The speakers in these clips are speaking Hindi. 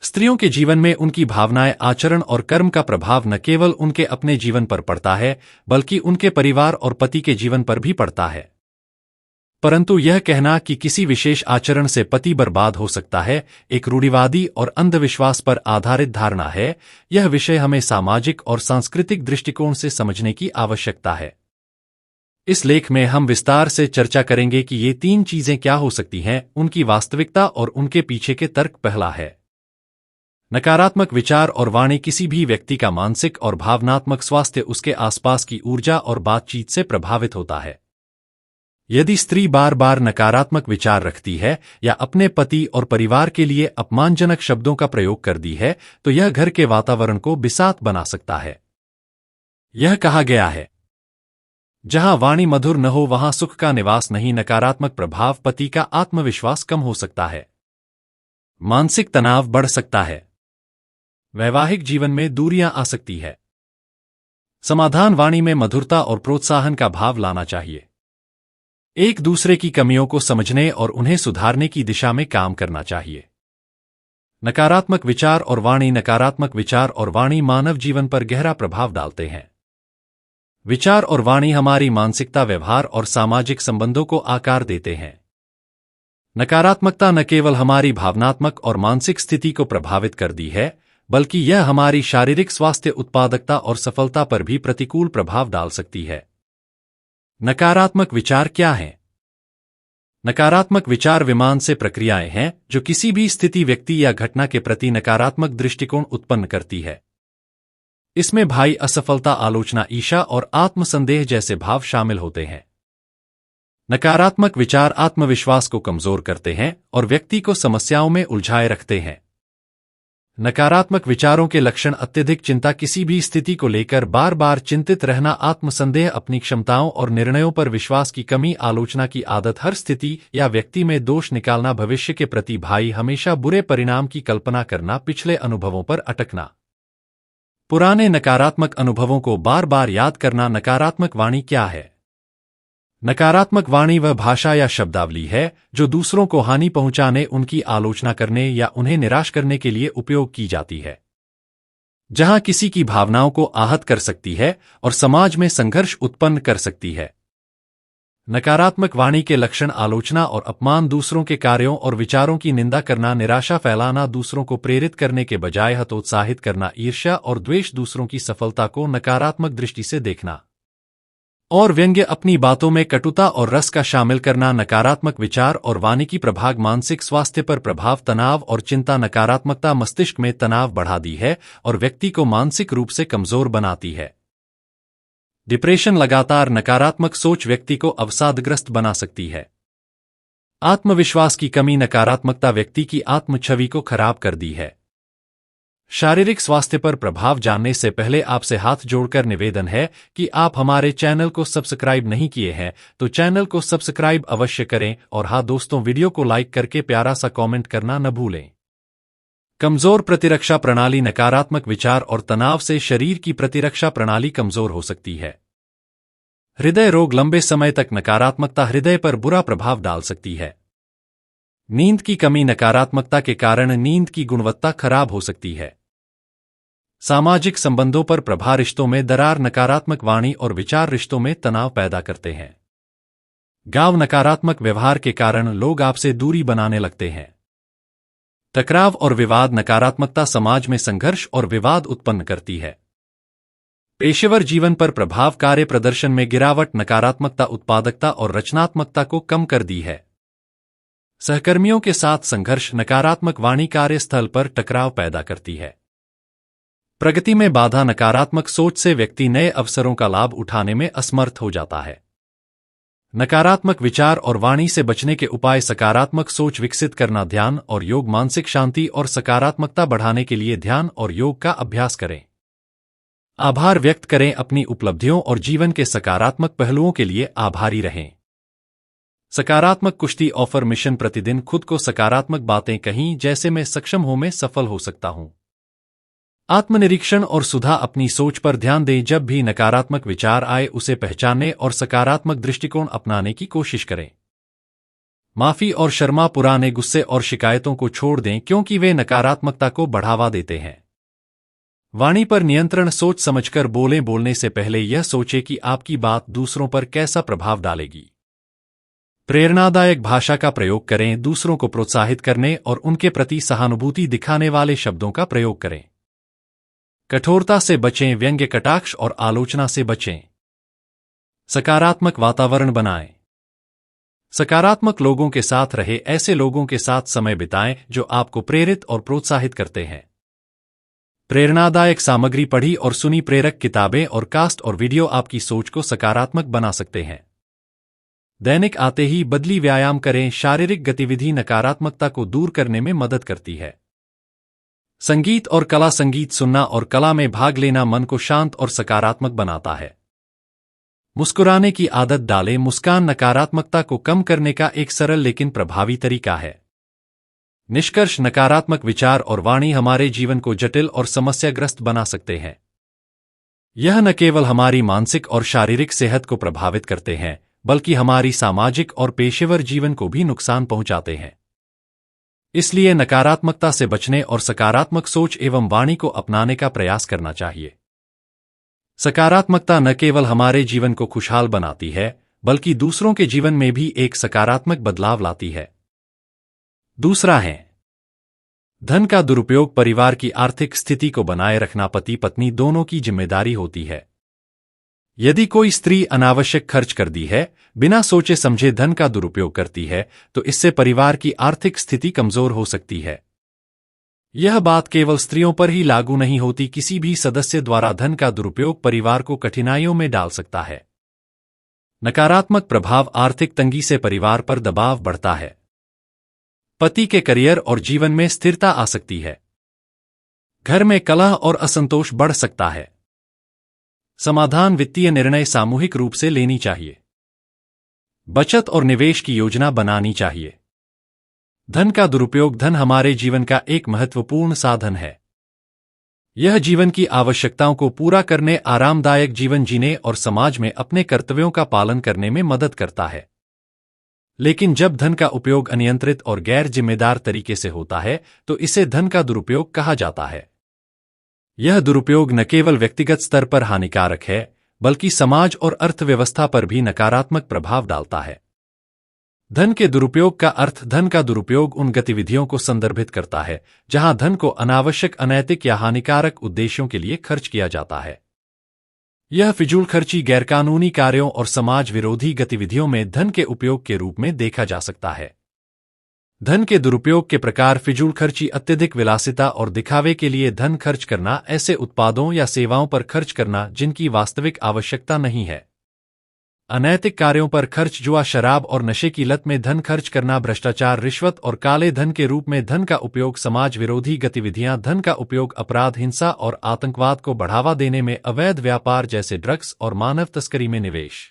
स्त्रियों के जीवन में उनकी भावनाएं, आचरण और कर्म का प्रभाव न केवल उनके अपने जीवन पर पड़ता है, बल्कि उनके परिवार और पति के जीवन पर भी पड़ता है। परंतु यह कहना कि किसी विशेष आचरण से पति बर्बाद हो सकता है, एक रूढ़िवादी और अंधविश्वास पर आधारित धारणा है। यह विषय हमें सामाजिक और सांस्कृतिक दृष्टिकोण से समझने की आवश्यकता है। इस लेख में हम विस्तार से चर्चा करेंगे कि ये तीन चीजें क्या हो सकती हैं, उनकी वास्तविकता और उनके पीछे के तर्क। पहला है, नकारात्मक विचार और वाणी। किसी भी व्यक्ति का मानसिक और भावनात्मक स्वास्थ्य उसके आसपास की ऊर्जा और बातचीत से प्रभावित होता है। यदि स्त्री बार बार नकारात्मक विचार रखती है या अपने पति और परिवार के लिए अपमानजनक शब्दों का प्रयोग करती है, तो यह घर के वातावरण को बिसात बना सकता है। यह कहा गया है, जहां वाणी मधुर न हो वहां सुख का निवास नहीं। नकारात्मक प्रभाव, पति का आत्मविश्वास कम हो सकता है, मानसिक तनाव बढ़ सकता है, वैवाहिक जीवन में दूरियां आ सकती है। समाधान, वाणी में मधुरता और प्रोत्साहन का भाव लाना चाहिए। एक दूसरे की कमियों को समझने और उन्हें सुधारने की दिशा में काम करना चाहिए। नकारात्मक विचार और वाणी। नकारात्मक विचार और वाणी मानव जीवन पर गहरा प्रभाव डालते हैं। विचार और वाणी हमारी मानसिकता, व्यवहार और सामाजिक संबंधों को आकार देते हैं। नकारात्मकता न केवल हमारी भावनात्मक और मानसिक स्थिति को प्रभावित करती है, बल्कि यह हमारी शारीरिक स्वास्थ्य, उत्पादकता और सफलता पर भी प्रतिकूल प्रभाव डाल सकती है। नकारात्मक विचार क्या हैं? नकारात्मक विचार विमान से प्रक्रियाएं हैं जो किसी भी स्थिति, व्यक्ति या घटना के प्रति नकारात्मक दृष्टिकोण उत्पन्न करती है। इसमें भय, असफलता, आलोचना, ईर्ष्या और आत्मसंदेह जैसे भाव शामिल होते हैं। नकारात्मक विचार आत्मविश्वास को कमजोर करते हैं और व्यक्ति को समस्याओं में उलझाए रखते हैं। नकारात्मक विचारों के लक्षण: अत्यधिक चिंता, किसी भी स्थिति को लेकर बार बार चिंतित रहना, आत्मसंदेह, अपनी क्षमताओं और निर्णयों पर विश्वास की कमी, आलोचना की आदत, हर स्थिति या व्यक्ति में दोष निकालना, भविष्य के प्रति भय, हमेशा बुरे परिणाम की कल्पना करना, पिछले अनुभवों पर अटकना, पुराने नकारात्मक अनुभवों को बार बार याद करना। नकारात्मक वाणी क्या है? नकारात्मक वाणी वह भाषा या शब्दावली है जो दूसरों को हानि पहुंचाने, उनकी आलोचना करने या उन्हें निराश करने के लिए उपयोग की जाती है। जहां किसी की भावनाओं को आहत कर सकती है और समाज में संघर्ष उत्पन्न कर सकती है। नकारात्मक वाणी के लक्षण: आलोचना और अपमान, दूसरों के कार्यों और विचारों की निंदा करना, निराशा फैलाना, दूसरों को प्रेरित करने के बजाय हतोत्साहित करना, ईर्ष्या और द्वेष, दूसरों की सफलता को नकारात्मक दृष्टि से देखना और व्यंग्य, अपनी बातों में कटुता और रस का शामिल करना। नकारात्मक विचार और वाणी की प्रभाव: मानसिक स्वास्थ्य पर प्रभाव, तनाव और चिंता। नकारात्मकता मस्तिष्क में तनाव बढ़ाती है और व्यक्ति को मानसिक रूप से कमजोर बनाती है। डिप्रेशन, लगातार नकारात्मक सोच व्यक्ति को अवसादग्रस्त बना सकती है। आत्मविश्वास की कमी, नकारात्मकता व्यक्ति की आत्मछवि को खराब कर दी है। शारीरिक स्वास्थ्य पर प्रभाव जानने से पहले आपसे हाथ जोड़कर निवेदन है कि आप हमारे चैनल को सब्सक्राइब नहीं किए हैं तो चैनल को सब्सक्राइब अवश्य करें और हाँ दोस्तों, वीडियो को लाइक करके प्यारा सा कमेंट करना न भूलें। कमजोर प्रतिरक्षा प्रणाली, नकारात्मक विचार और तनाव से शरीर की प्रतिरक्षा प्रणाली कमजोर हो सकती है। हृदय रोग, लंबे समय तक नकारात्मकता हृदय पर बुरा प्रभाव डाल सकती है। नींद की कमी, नकारात्मकता के कारण नींद की गुणवत्ता खराब हो सकती है। सामाजिक संबंधों पर प्रभाव, रिश्तों में दरार, नकारात्मक वाणी और विचार रिश्तों में तनाव पैदा करते हैं। गांव, नकारात्मक व्यवहार के कारण लोग आपसे दूरी बनाने लगते हैं। टकराव और विवाद, नकारात्मकता समाज में संघर्ष और विवाद उत्पन्न करती है। पेशेवर जीवन पर प्रभाव, कार्य प्रदर्शन में गिरावट, नकारात्मकता उत्पादकता और रचनात्मकता को कम कर दी है। सहकर्मियों के साथ संघर्ष, नकारात्मक वाणी कार्यस्थल पर टकराव पैदा करती है। प्रगति में बाधा, नकारात्मक सोच से व्यक्ति नए अवसरों का लाभ उठाने में असमर्थ हो जाता है। नकारात्मक विचार और वाणी से बचने के उपाय: सकारात्मक सोच विकसित करना, ध्यान और योग, मानसिक शांति और सकारात्मकता बढ़ाने के लिए ध्यान और योग का अभ्यास करें। आभार व्यक्त करें, अपनी उपलब्धियों और जीवन के सकारात्मक पहलुओं के लिए आभारी रहें। सकारात्मक कुश्ती ऑफर मिशन, प्रतिदिन खुद को सकारात्मक बातें कहीं, जैसे मैं सक्षम हूं, मैं सफल हो सकता हूं। आत्मनिरीक्षण और सुधार, अपनी सोच पर ध्यान दें, जब भी नकारात्मक विचार आए उसे पहचानने और सकारात्मक दृष्टिकोण अपनाने की कोशिश करें। माफी और शर्मा पुराने गुस्से और शिकायतों को छोड़ दें क्योंकि वे नकारात्मकता को बढ़ावा देते हैं। वाणी पर नियंत्रण, सोच समझकर बोलें। बोलने से पहले यह सोचें कि आपकी बात दूसरों पर कैसा प्रभाव डालेगी। प्रेरणादायक भाषा का प्रयोग करें, दूसरों को प्रोत्साहित करने और उनके प्रति सहानुभूति दिखाने वाले शब्दों का प्रयोग करें। कठोरता से बचें, व्यंग्य, कटाक्ष और आलोचना से बचें। सकारात्मक वातावरण बनाएं। सकारात्मक लोगों के साथ रहे, ऐसे लोगों के साथ समय बिताएं जो आपको प्रेरित और प्रोत्साहित करते हैं। प्रेरणादायक सामग्री पढ़ी और सुनी, प्रेरक किताबें और कास्ट और वीडियो आपकी सोच को सकारात्मक बना सकते हैं। दैनिक आते ही बदली व्यायाम करें, शारीरिक गतिविधि नकारात्मकता को दूर करने में मदद करती है। संगीत और कला, संगीत सुनना और कला में भाग लेना मन को शांत और सकारात्मक बनाता है। मुस्कुराने की आदत डालें, मुस्कान नकारात्मकता को कम करने का एक सरल लेकिन प्रभावी तरीका है। निष्कर्ष, नकारात्मक विचार और वाणी हमारे जीवन को जटिल और समस्याग्रस्त बना सकते हैं। यह न केवल हमारी मानसिक और शारीरिक सेहत को प्रभावित करते हैं, बल्कि हमारी सामाजिक और पेशेवर जीवन को भी नुकसान पहुंचाते हैं। इसलिए नकारात्मकता से बचने और सकारात्मक सोच एवं वाणी को अपनाने का प्रयास करना चाहिए। सकारात्मकता न केवल हमारे जीवन को खुशहाल बनाती है, बल्कि दूसरों के जीवन में भी एक सकारात्मक बदलाव लाती है। दूसरा है धन का दुरुपयोग। परिवार की आर्थिक स्थिति को बनाए रखना पति पत्नी दोनों की जिम्मेदारी होती है। यदि कोई स्त्री अनावश्यक खर्च कर दी है, बिना सोचे समझे धन का दुरुपयोग करती है, तो इससे परिवार की आर्थिक स्थिति कमजोर हो सकती है। यह बात केवल स्त्रियों पर ही लागू नहीं होती, किसी भी सदस्य द्वारा धन का दुरुपयोग परिवार को कठिनाइयों में डाल सकता है। नकारात्मक प्रभाव, आर्थिक तंगी से परिवार पर दबाव बढ़ता है। पति के करियर और जीवन में स्थिरता आ सकती है। घर में कलह और असंतोष बढ़ सकता है। समाधान, वित्तीय निर्णय सामूहिक रूप से लेनी चाहिए। बचत और निवेश की योजना बनानी चाहिए। धन का दुरुपयोग। धन हमारे जीवन का एक महत्वपूर्ण साधन है। यह जीवन की आवश्यकताओं को पूरा करने, आरामदायक जीवन जीने और समाज में अपने कर्तव्यों का पालन करने में मदद करता है। लेकिन जब धन का उपयोग अनियंत्रित और गैर जिम्मेदार तरीके से होता है, तो इसे धन का दुरुपयोग कहा जाता है। यह दुरुपयोग न केवल व्यक्तिगत स्तर पर हानिकारक है, बल्कि समाज और अर्थव्यवस्था पर भी नकारात्मक प्रभाव डालता है। धन के दुरुपयोग का अर्थ, धन का दुरुपयोग उन गतिविधियों को संदर्भित करता है जहां धन को अनावश्यक, अनैतिक या हानिकारक उद्देश्यों के लिए खर्च किया जाता है। यह फिजूलखर्ची, गैरकानूनी कार्यों और समाज विरोधी गतिविधियों में धन के उपयोग के रूप में देखा जा सकता है। धन के दुरुपयोग के प्रकार, फिजूलखर्ची, अत्यधिक विलासिता और दिखावे के लिए धन खर्च करना, ऐसे उत्पादों या सेवाओं पर खर्च करना जिनकी वास्तविक आवश्यकता नहीं है। अनैतिक कार्यों पर खर्च, जुआ, शराब और नशे की लत में धन खर्च करना, भ्रष्टाचार, रिश्वत और काले धन के रूप में धन का उपयोग, समाज विरोधी गतिविधियां, धन का उपयोग अपराध, हिंसा और आतंकवाद को बढ़ावा देने में, अवैध व्यापार जैसे ड्रग्स और मानव तस्करी में निवेश।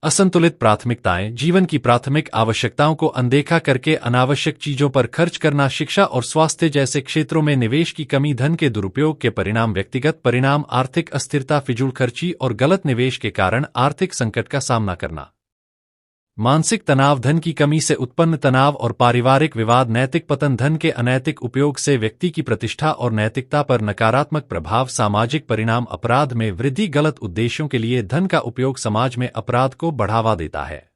असंतुलित प्राथमिकताएं, जीवन की प्राथमिक आवश्यकताओं को अनदेखा करके अनावश्यक चीजों पर खर्च करना, शिक्षा और स्वास्थ्य जैसे क्षेत्रों में निवेश की कमी। धन के दुरुपयोग के परिणाम, व्यक्तिगत परिणाम, आर्थिक अस्थिरता, फिजूलखर्ची और गलत निवेश के कारण आर्थिक संकट का सामना करना। मानसिक तनाव, धन की कमी से उत्पन्न तनाव और पारिवारिक विवाद। नैतिक पतन, धन के अनैतिक उपयोग से व्यक्ति की प्रतिष्ठा और नैतिकता पर नकारात्मक प्रभाव। सामाजिक परिणाम, अपराध में वृद्धि, गलत उद्देश्यों के लिए धन का उपयोग समाज में अपराध को बढ़ावा देता है।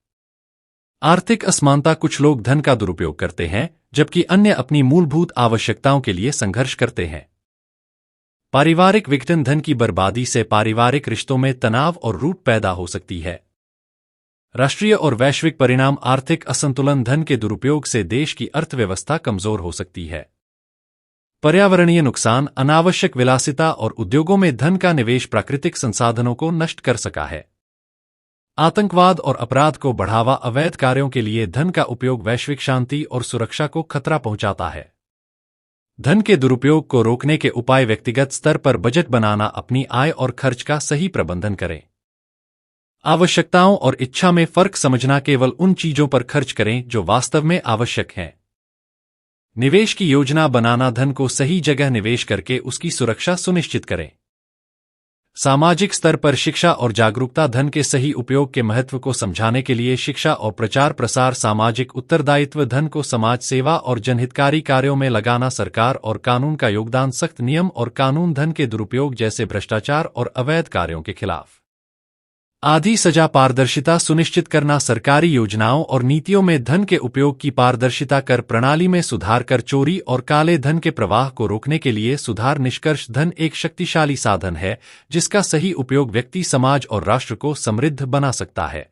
आर्थिक असमानता, कुछ लोग धन का दुरुपयोग करते हैं, जबकि अन्य अपनी मूलभूत आवश्यकताओं के लिए संघर्ष करते हैं। पारिवारिक विघटन, धन की बर्बादी से पारिवारिक रिश्तों में तनाव और रूठ पैदा हो सकती है। राष्ट्रीय और वैश्विक परिणाम, आर्थिक असंतुलन, धन के दुरुपयोग से देश की अर्थव्यवस्था कमजोर हो सकती है। पर्यावरणीय नुकसान, अनावश्यक विलासिता और उद्योगों में धन का निवेश प्राकृतिक संसाधनों को नष्ट कर सका है। आतंकवाद और अपराध को बढ़ावा, अवैध कार्यों के लिए धन का उपयोग वैश्विक शांति और सुरक्षा को खतरा पहुंचाता है। धन के दुरुपयोग को रोकने के उपाय, व्यक्तिगत स्तर पर बजट बनाना, अपनी आय और खर्च का सही प्रबंधन करें। आवश्यकताओं और इच्छा में फर्क समझना, केवल उन चीजों पर खर्च करें जो वास्तव में आवश्यक हैं। निवेश की योजना बनाना, धन को सही जगह निवेश करके उसकी सुरक्षा सुनिश्चित करें। सामाजिक स्तर पर शिक्षा और जागरूकता। धन के सही उपयोग के महत्व को समझाने के लिए शिक्षा और प्रचार प्रसार। सामाजिक उत्तरदायित्व। धन को समाज सेवा और जनहितकारी कार्यों में लगाना। सरकार और कानून का योगदान। सख्त नियम और कानून। धन के दुरुपयोग जैसे भ्रष्टाचार और अवैध कार्यों के खिलाफ आधी सजा। पारदर्शिता सुनिश्चित करना। सरकारी योजनाओं और नीतियों में धन के उपयोग की पारदर्शिता। कर प्रणाली में सुधार। कर चोरी और काले धन के प्रवाह को रोकने के लिए सुधार। निष्कर्ष, धन एक शक्तिशाली साधन है जिसका सही उपयोग व्यक्ति, समाज और राष्ट्र को समृद्ध बना सकता है।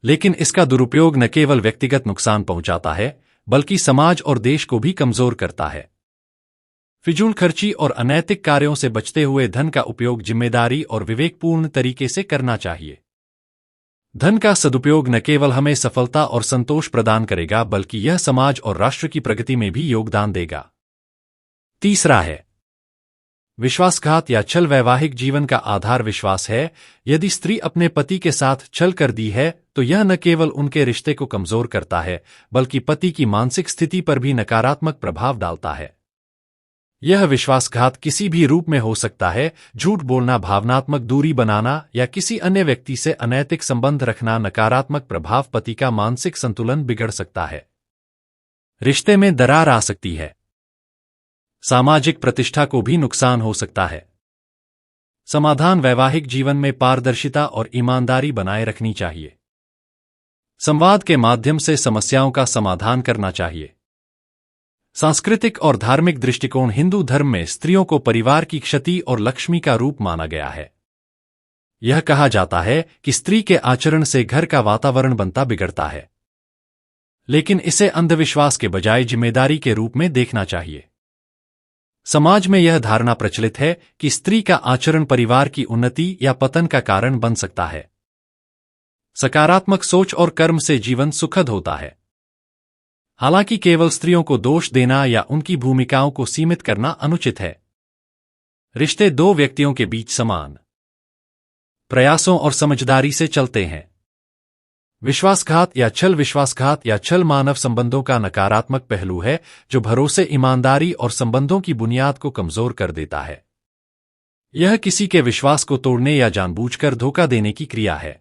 लेकिन इसका दुरुपयोग न केवल व्यक्तिगत नुकसान पहुंचाता है बल्कि समाज और देश को भी कमजोर करता है। फिजूल खर्ची और अनैतिक कार्यों से बचते हुए धन का उपयोग जिम्मेदारी और विवेकपूर्ण तरीके से करना चाहिए। धन का सदुपयोग न केवल हमें सफलता और संतोष प्रदान करेगा बल्कि यह समाज और राष्ट्र की प्रगति में भी योगदान देगा। तीसरा है विश्वासघात या छल। वैवाहिक जीवन का आधार विश्वास है। यदि स्त्री अपने पति के साथ छल कर दी है तो यह न केवल उनके रिश्ते को कमजोर करता है बल्कि पति की मानसिक स्थिति पर भी नकारात्मक प्रभाव डालता है। यह विश्वासघात किसी भी रूप में हो सकता है। झूठ बोलना, भावनात्मक दूरी बनाना या किसी अन्य व्यक्ति से अनैतिक संबंध रखना। नकारात्मक प्रभाव, पति का मानसिक संतुलन बिगड़ सकता है, रिश्ते में दरार आ सकती है, सामाजिक प्रतिष्ठा को भी नुकसान हो सकता है। समाधान, वैवाहिक जीवन में पारदर्शिता और ईमानदारी बनाए रखनी चाहिए। संवाद के माध्यम से समस्याओं का समाधान करना चाहिए। सांस्कृतिक और धार्मिक दृष्टिकोण। हिंदू धर्म में स्त्रियों को परिवार की क्षति और लक्ष्मी का रूप माना गया है। यह कहा जाता है कि स्त्री के आचरण से घर का वातावरण बनता बिगड़ता है, लेकिन इसे अंधविश्वास के बजाय जिम्मेदारी के रूप में देखना चाहिए। समाज में यह धारणा प्रचलित है कि स्त्री का आचरण परिवार की उन्नति या पतन का कारण बन सकता है। सकारात्मक सोच और कर्म से जीवन सुखद होता है। हालांकि केवल स्त्रियों को दोष देना या उनकी भूमिकाओं को सीमित करना अनुचित है। रिश्ते दो व्यक्तियों के बीच समान प्रयासों और समझदारी से चलते हैं। विश्वासघात या छल। विश्वासघात या छल मानव संबंधों का नकारात्मक पहलू है जो भरोसे, ईमानदारी और संबंधों की बुनियाद को कमजोर कर देता है। यह किसी के विश्वास को तोड़ने या जानबूझकर धोखा देने की क्रिया है।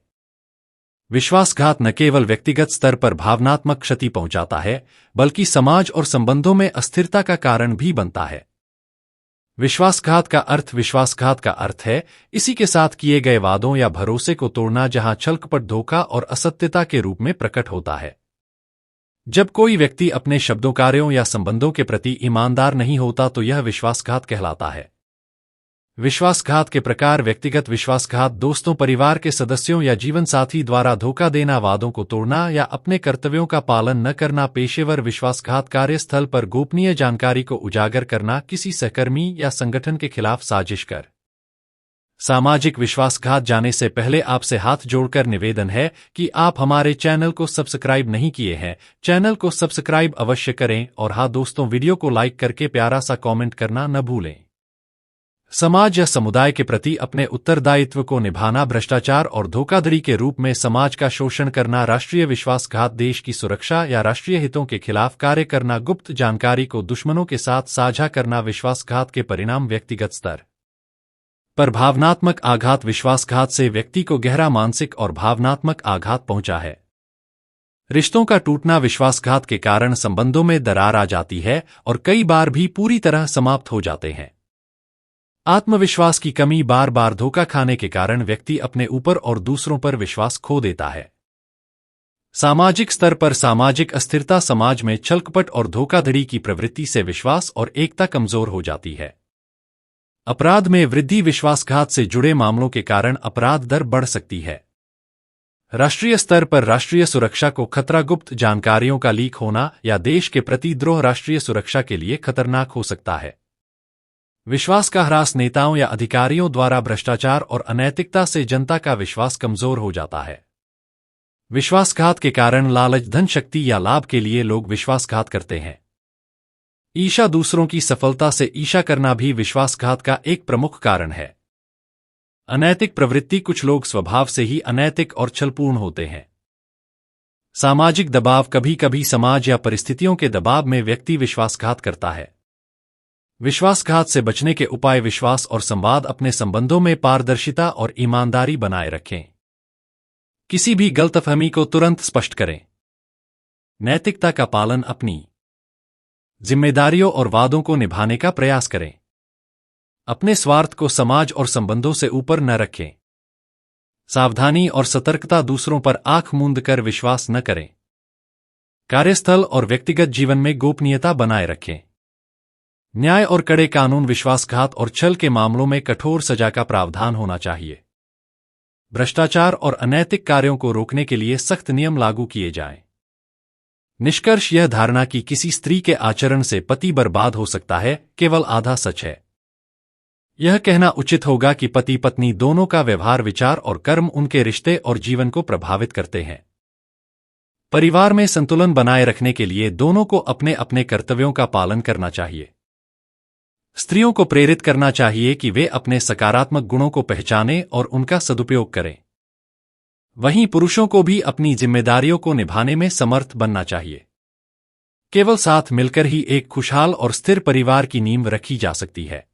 विश्वासघात न केवल व्यक्तिगत स्तर पर भावनात्मक क्षति पहुंचाता है बल्कि समाज और संबंधों में अस्थिरता का कारण भी बनता है। विश्वासघात का अर्थ है इसी के साथ किए गए वादों या भरोसे को तोड़ना जहां छल, कपट, धोखा और असत्यता के रूप में प्रकट होता है। जब कोई व्यक्ति अपने शब्दों, कार्यों या संबंधों के प्रति ईमानदार नहीं होता तो यह विश्वासघात कहलाता है। विश्वासघात के प्रकार। व्यक्तिगत विश्वासघात, दोस्तों, परिवार के सदस्यों या जीवनसाथी द्वारा धोखा देना, वादों को तोड़ना या अपने कर्तव्यों का पालन न करना। पेशेवर विश्वासघात, कार्यस्थल पर गोपनीय जानकारी को उजागर करना, किसी सहकर्मी या संगठन के खिलाफ साजिश कर। सामाजिक विश्वासघात। जाने से पहले आपसे हाथ जोड़कर निवेदन है कि आप हमारे चैनल को सब्सक्राइब नहीं किए हैं, चैनल को सब्सक्राइब अवश्य करें और हाँ दोस्तों, वीडियो को लाइक करके प्यारा सा कमेंट करना न भूलें। समाज या समुदाय के प्रति अपने उत्तरदायित्व को निभाना। भ्रष्टाचार और धोखाधड़ी के रूप में समाज का शोषण करना। राष्ट्रीय विश्वासघात, देश की सुरक्षा या राष्ट्रीय हितों के खिलाफ कार्य करना। गुप्त जानकारी को दुश्मनों के साथ साझा करना। विश्वासघात के परिणाम। व्यक्तिगत स्तर पर भावनात्मक आघात। विश्वासघात से व्यक्ति को गहरा मानसिक और भावनात्मक आघात पहुंचा है। रिश्तों का टूटना। विश्वासघात के कारण संबंधों में दरार आ जाती है और कई बार भी पूरी तरह समाप्त हो जाते हैं। आत्मविश्वास की कमी। बार बार धोखा खाने के कारण व्यक्ति अपने ऊपर और दूसरों पर विश्वास खो देता है। सामाजिक स्तर पर सामाजिक अस्थिरता। समाज में छल, कपट और धोखाधड़ी की प्रवृत्ति से विश्वास और एकता कमजोर हो जाती है। अपराध में वृद्धि। विश्वासघात से जुड़े मामलों के कारण अपराध दर बढ़ सकती है। राष्ट्रीय स्तर पर राष्ट्रीय सुरक्षा को खतरा। गुप्त जानकारियों का लीक होना या देश के प्रति द्रोह राष्ट्रीय सुरक्षा के लिए खतरनाक हो सकता है। विश्वास का ह्रास। नेताओं या अधिकारियों द्वारा भ्रष्टाचार और अनैतिकता से जनता का विश्वास कमजोर हो जाता है। विश्वासघात के कारण लालच, धन, शक्ति या लाभ के लिए लोग विश्वासघात करते हैं। ईर्ष्या। दूसरों की सफलता से ईर्ष्या करना भी विश्वासघात का एक प्रमुख कारण है। अनैतिक प्रवृत्ति। कुछ लोग स्वभाव से ही अनैतिक और छलपूर्ण होते हैं। सामाजिक दबाव। कभी कभी समाज या परिस्थितियों के दबाव में व्यक्ति विश्वासघात करता है। विश्वासघात से बचने के उपाय: विश्वास और संवाद। अपने संबंधों में पारदर्शिता और ईमानदारी बनाए रखें। किसी भी गलतफहमी को तुरंत स्पष्ट करें। नैतिकता का पालन। अपनी जिम्मेदारियों और वादों को निभाने का प्रयास करें। अपने स्वार्थ को समाज और संबंधों से ऊपर न रखें। सावधानी और सतर्कता। दूसरों पर आंख मूंद कर विश्वास न करें। कार्यस्थल और व्यक्तिगत जीवन में गोपनीयता बनाए रखें। न्याय और कड़े कानून। विश्वासघात और छल के मामलों में कठोर सजा का प्रावधान होना चाहिए। भ्रष्टाचार और अनैतिक कार्यों को रोकने के लिए सख्त नियम लागू किए जाएं। निष्कर्ष: यह धारणा कि किसी स्त्री के आचरण से पति बर्बाद हो सकता है केवल आधा सच है। यह कहना उचित होगा कि पति पत्नी दोनों का व्यवहार, विचार और कर्म उनके रिश्ते और जीवन को प्रभावित करते हैं। परिवार में संतुलन बनाए रखने के लिए दोनों को अपने अपने कर्तव्यों का पालन करना चाहिए। स्त्रियों को प्रेरित करना चाहिए कि वे अपने सकारात्मक गुणों को पहचानें और उनका सदुपयोग करें। वहीं पुरुषों को भी अपनी जिम्मेदारियों को निभाने में समर्थ बनना चाहिए। केवल साथ मिलकर ही एक खुशहाल और स्थिर परिवार की नींव रखी जा सकती है।